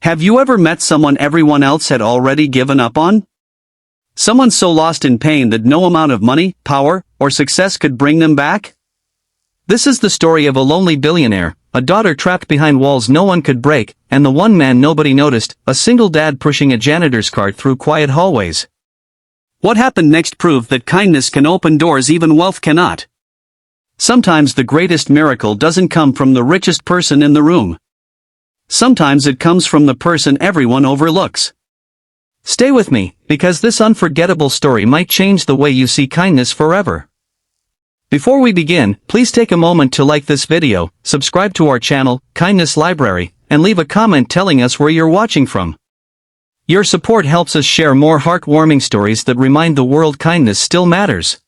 Have you ever met someone everyone else had already given up on? Someone so lost in pain that no amount of money, power, or success could bring them back? This is the story of a lonely billionaire, a daughter trapped behind walls no one could break, and the one man nobody noticed, a single dad pushing a janitor's cart through quiet hallways. What happened next proved that kindness can open doors even wealth cannot. Sometimes the greatest miracle doesn't come from the richest person in the room. Sometimes it comes from the person everyone overlooks. Stay with me, because this unforgettable story might change the way you see kindness forever. Before we begin, please take a moment to like this video, subscribe to our channel, Kindness Library, and leave a comment telling us where you're watching from. Your support helps us share more heartwarming stories that remind the world kindness still matters.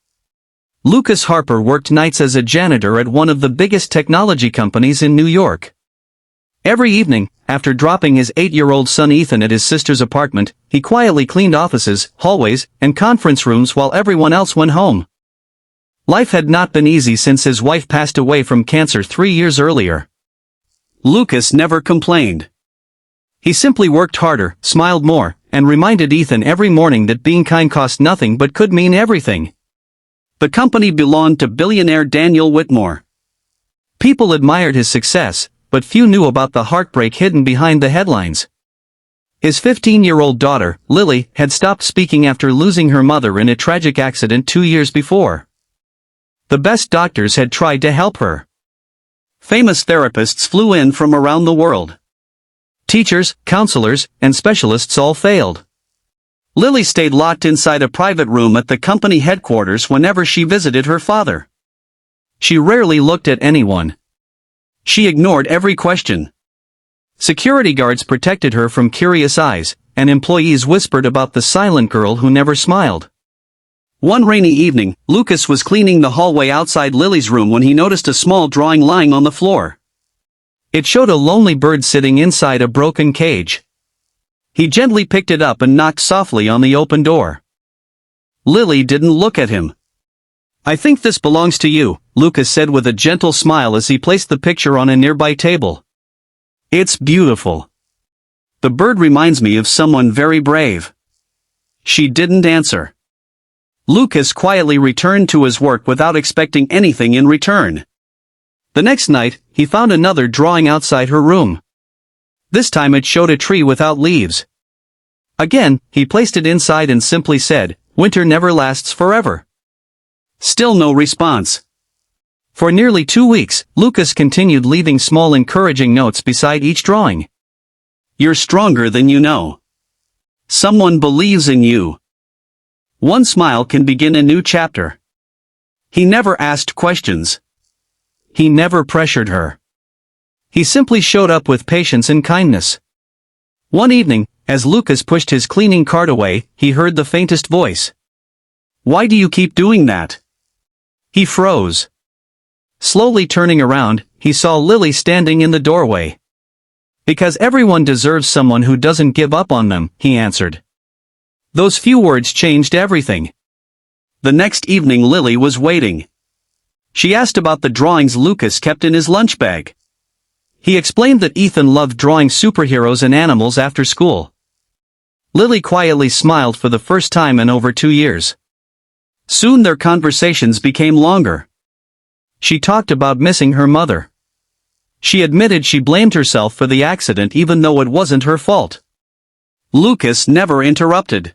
Lucas Harper worked nights as a janitor at one of the biggest technology companies in New York. Every evening, after dropping his 8-year-old son Ethan at his sister's apartment, he quietly cleaned offices, hallways, and conference rooms while everyone else went home. Life had not been easy since his wife passed away from cancer 3 years earlier. Lucas never complained. He simply worked harder, smiled more, and reminded Ethan every morning that being kind cost nothing but could mean everything. The company belonged to billionaire Daniel Whitmore. People admired his success, but few knew about the heartbreak hidden behind the headlines. His 15-year-old daughter, Lily, had stopped speaking after losing her mother in a tragic accident 2 years before. The best doctors had tried to help her. Famous therapists flew in from around the world. Teachers, counselors, and specialists all failed. Lily stayed locked inside a private room at the company headquarters whenever she visited her father. She rarely looked at anyone. She ignored every question. Security guards protected her from curious eyes, and employees whispered about the silent girl who never smiled. One rainy evening, Lucas was cleaning the hallway outside Lily's room when he noticed a small drawing lying on the floor. It showed a lonely bird sitting inside a broken cage. He gently picked it up and knocked softly on the open door. Lily didn't look at him. "I think this belongs to you," Lucas said with a gentle smile as he placed the picture on a nearby table. "It's beautiful. The bird reminds me of someone very brave." She didn't answer. Lucas quietly returned to his work without expecting anything in return. The next night, he found another drawing outside her room. This time it showed a tree without leaves. Again, he placed it inside and simply said, "Winter never lasts forever." Still no response. For nearly 2 weeks, Lucas continued leaving small encouraging notes beside each drawing. "You're stronger than you know. Someone believes in you. One smile can begin a new chapter." He never asked questions. He never pressured her. He simply showed up with patience and kindness. One evening, as Lucas pushed his cleaning cart away, he heard the faintest voice. "Why do you keep doing that?" He froze. Slowly turning around, he saw Lily standing in the doorway. "Because everyone deserves someone who doesn't give up on them," he answered. Those few words changed everything. The next evening Lily was waiting. She asked about the drawings Lucas kept in his lunch bag. He explained that Ethan loved drawing superheroes and animals after school. Lily quietly smiled for the first time in over 2 years. Soon their conversations became longer. She talked about missing her mother. She admitted she blamed herself for the accident even though it wasn't her fault. Lucas never interrupted.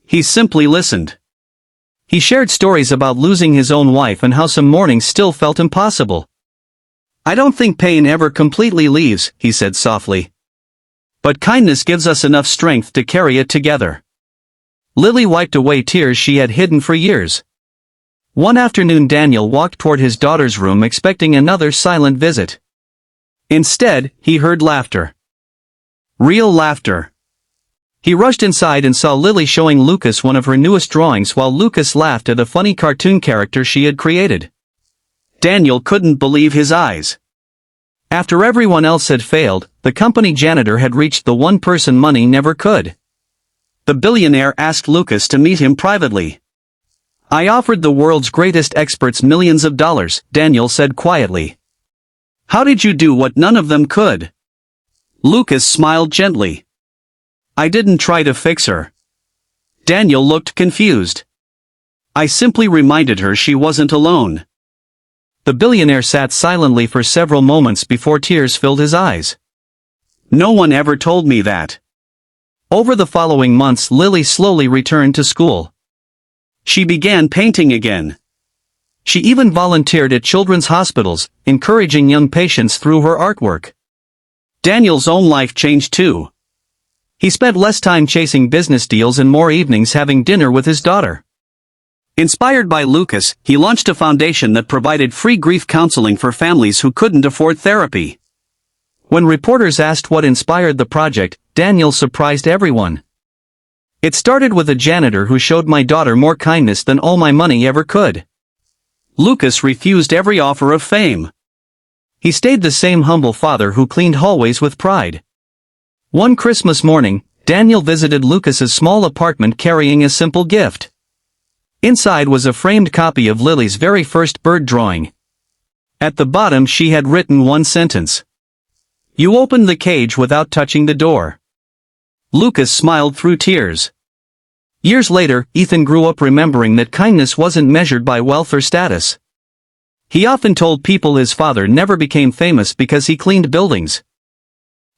He simply listened. He shared stories about losing his own wife and how some mornings still felt impossible. "I don't think pain ever completely leaves," he said softly. "But kindness gives us enough strength to carry it together." Lily wiped away tears she had hidden for years. One afternoon Daniel walked toward his daughter's room expecting another silent visit. Instead, he heard laughter. Real laughter. He rushed inside and saw Lily showing Lucas one of her newest drawings while Lucas laughed at a funny cartoon character she had created. Daniel couldn't believe his eyes. After everyone else had failed, the company janitor had reached the one person money never could. The billionaire asked Lucas to meet him privately. "I offered the world's greatest experts millions of dollars," Daniel said quietly. "How did you do what none of them could?" Lucas smiled gently. I didn't try to fix her. Daniel looked confused. I simply reminded her she wasn't alone. The billionaire sat silently for several moments before tears filled his eyes. No one ever told me that. Over the following months, Lily slowly returned to school. She began painting again. She even volunteered at children's hospitals, encouraging young patients through her artwork. Daniel's own life changed too. He spent less time chasing business deals and more evenings having dinner with his daughter. Inspired by Lucas, he launched a foundation that provided free grief counseling for families who couldn't afford therapy. When reporters asked what inspired the project, Daniel surprised everyone. It started with a janitor who showed my daughter more kindness than all my money ever could. Lucas refused every offer of fame. He stayed the same humble father who cleaned hallways with pride. One Christmas morning, Daniel visited Lucas's small apartment carrying a simple gift. Inside was a framed copy of Lily's very first bird drawing. At the bottom she had written one sentence. You opened the cage without touching the door. Lucas smiled through tears. Years later, Ethan grew up remembering that kindness wasn't measured by wealth or status. He often told people his father never became famous because he cleaned buildings.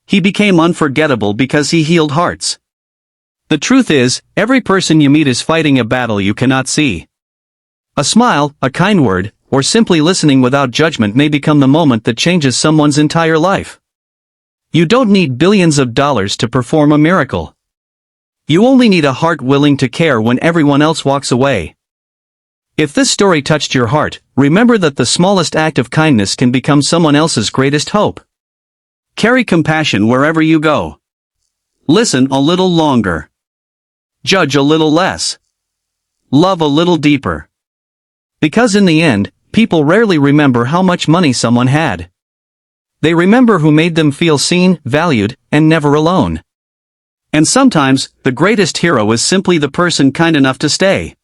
He became unforgettable because he healed hearts. The truth is, every person you meet is fighting a battle you cannot see. A smile, a kind word, or simply listening without judgment may become the moment that changes someone's entire life. You don't need billions of dollars to perform a miracle. You only need a heart willing to care when everyone else walks away. If this story touched your heart, remember that the smallest act of kindness can become someone else's greatest hope. Carry compassion wherever you go. Listen a little longer. Judge a little less. Love a little deeper. Because in the end, people rarely remember how much money someone had. They remember who made them feel seen, valued, and never alone. And sometimes, the greatest hero is simply the person kind enough to stay.